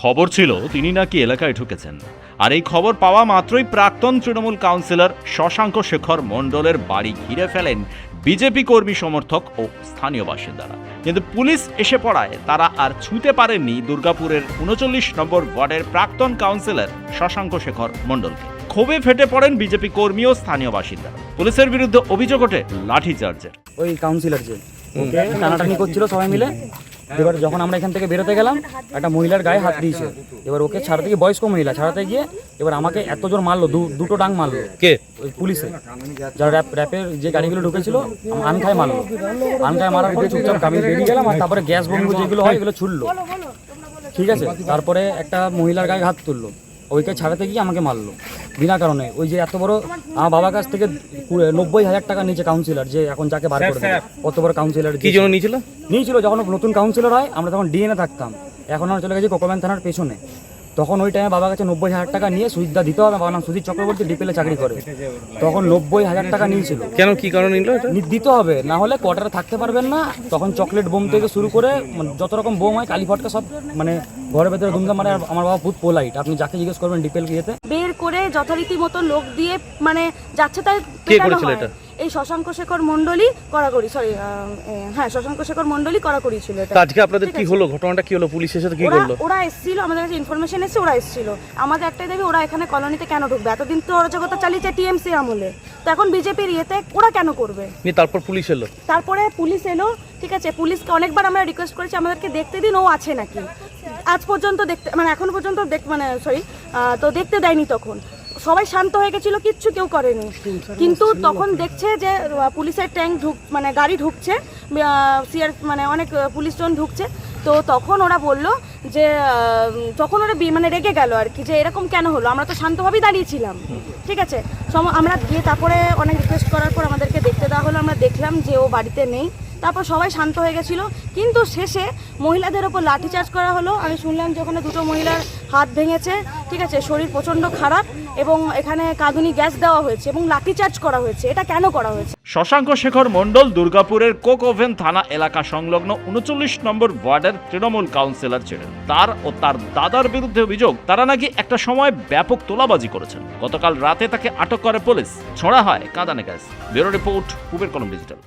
খবর ছিল তিনি নাকি এলাকায় ঢুকেছেন। আর এই খবর পাওয়া মাত্রই প্রাক্তন তৃণমূল কাউন্সিলর শশাঙ্ক শেখর মণ্ডলের বাড়ি ঘিরে ফেলেন বিজেপি কর্মী সমর্থক ও স্থানীয় বাসিন্দারা। কিন্তু পুলিশ এসে পড়ায় তারা আর ছুঁতে পারেননি দুর্গাপুরের ৩৯ নম্বর ওয়ার্ডের প্রাক্তন কাউন্সিলর শশাঙ্ক শেখর মণ্ডলকে। ক্ষোভে ফেটে পড়েন বিজেপি কর্মী ও স্থানীয় বাসিন্দারা। পুলিশের বিরুদ্ধে অভিযোগ ওঠে লাঠিচার্জের। ওই কাউন্সিলর যে ওকে টানাটানি করছিল সবাই মিলে, এবার যখন আমরা এখান থেকে বেরোতে গেলাম একটা মহিলার গায়ে হাত দিয়েছে। এবার ওকে ছাড়াতে গিয়ে, বয়স্ক মহিলা ছাড়াতে গিয়ে এবার আমাকে এত জোর মারলো, দুটো ডাং মারলো। কে? ওই পুলিশে যারা র্যাপের যে গাড়িগুলো ঢুকেছিল আনখায় মারলো। আনখায় মারার পরে চুপচাপ আমি বেরিয়ে গেলাম। আর তারপরে গ্যাস বম্ব যেগুলো হয় এগুলো ছুড়লো, ঠিক আছে। তারপরে একটা মহিলার গায়ে হাত তুললো, ওইকে ছাড়াতে গিয়ে আমাকে মারলো বিনা কারণে। ওই যে এত বড় আমার বাবার কাছ থেকে 90,000 টাকা নিয়েছে কাউন্সিলর, যে এখন যাকে বার করে দেবে। কত বড় কাউন্সিলর কি জন্য নিয়েছিল যখন নতুন কাউন্সিলর হয়, আমরা তখন ডিএনএ থাকতাম, এখন আমরা চলে গেছি কোকোম্যান থানার পেছনে। তখন ওই টাইমে বাবার কাছে 90,000 টাকা নিয়ে সুজিতদা দিতে হবে, বাবার নাম সুজিত চক্রবর্তী, ডিপেলে চাকরি করে। তখন 90,000 টাকা নিয়েছিল। কেন, কি কারণে নিল? দিতে হবে, না হলে কোয়ার্টারে থাকতে পারবেন না। তখন চকলেট বোম থেকে শুরু করে যত রকম বোম হয়, কালী ফটকা সব মানে ঘরের ভেতরে দুমদাম মারে। আর আমার বাবা বহুত পোলাইট, আপনি যাকে জিজ্ঞেস করবেন ডিপেল গিয়েতে বের করে যথারীতি মতো লোক দিয়ে মানে যাচ্ছে তাই। কে করেছিল এটা? এই শশাঙ্ক শেখর মণ্ডলী করাকরি, সরি হ্যাঁ শশাঙ্ক শেখর মণ্ডলী করাকরি ছিল এটা। আজকে আপনাদের কি হলো, ঘটনাটা কি হলো, পুলিশের সাথে কি করলো? ওরা এসেছিল, আমাদের কাছে ইনফরমেশন এসেছে, ওরা এসেছিল। আমাদের একটাই দাবি, ওরা এখানে কলোনিতে কেন ঢুকবে? এতদিন তো অরাজকতা চালিয়েছে টিএমসি আমলে, তো এখন বিজেপির ইয়েতে ওরা কেন করবে? তারপর পুলিশ এলো। তারপরে পুলিশ এলো, ঠিক আছে। পুলিশকে অনেকবার আমরা রিকোয়েস্ট করেছি আমাদেরকে দেখতে দিন ও আছে নাকি। আজ পর্যন্ত দেখতে মানে এখন পর্যন্ত তো দেখতে দেয়নি। তখন সবাই শান্ত হয়ে গেছিল, কিচ্ছু কেউ করেনি। কিন্তু তখন দেখছে যে পুলিশের ট্যাঙ্ক মানে গাড়ি ঢুকছে, সিআর মানে অনেক পুলিশজন ঢুকছে। তো তখন ওরা বললো যে তখন ওরা মানে রেগে গেল আর কি, যে এরকম কেন হলো। আমরা তো শান্তভাবেই দাঁড়িয়েছিলাম, ঠিক আছে। আমরা গিয়ে তারপরে অনেক রিকোয়েস্ট করার পর আমাদেরকে দেখতে দেওয়া হলো। আমরা দেখলাম যে ও বাড়িতে নেই। তারপর সবাই শান্ত হয়ে গেছিলো, কিন্তু শেষে মহিলাদের ওপর লাঠিচার্জ করা হলো। আমি শুনলাম যে ওখানে দুটো মহিলার হাত ভেঙেছে, ঠিক আছে, শরীর প্রচণ্ড খারাপ, এবং এখানে কাঁদুনি গ্যাস দেওয়া হয়েছে এবং লাঠিচার্জ করা হয়েছে। এটা কেন করা হয়েছে? শশাঙ্ক শেখর মণ্ডল দুর্গাপুরের কোকোভেন থানা এলাকা সংলগ্ন ৩৯ নম্বর ওয়ার্ডের তৃণমূল কাউন্সিলর ছিলেন। তার ও তার দাদার বিরুদ্ধে অভিযোগ, তারা নাকি একটা সময় ব্যাপক তোলাবাজি করেছেন। গতকাল রাতে তাকে আটক করে পুলিশ, ছোড়া হয় কাঁদানে গ্যাস। ব্যুরো রিপোর্ট, পূবের কলম ডিজিটাল।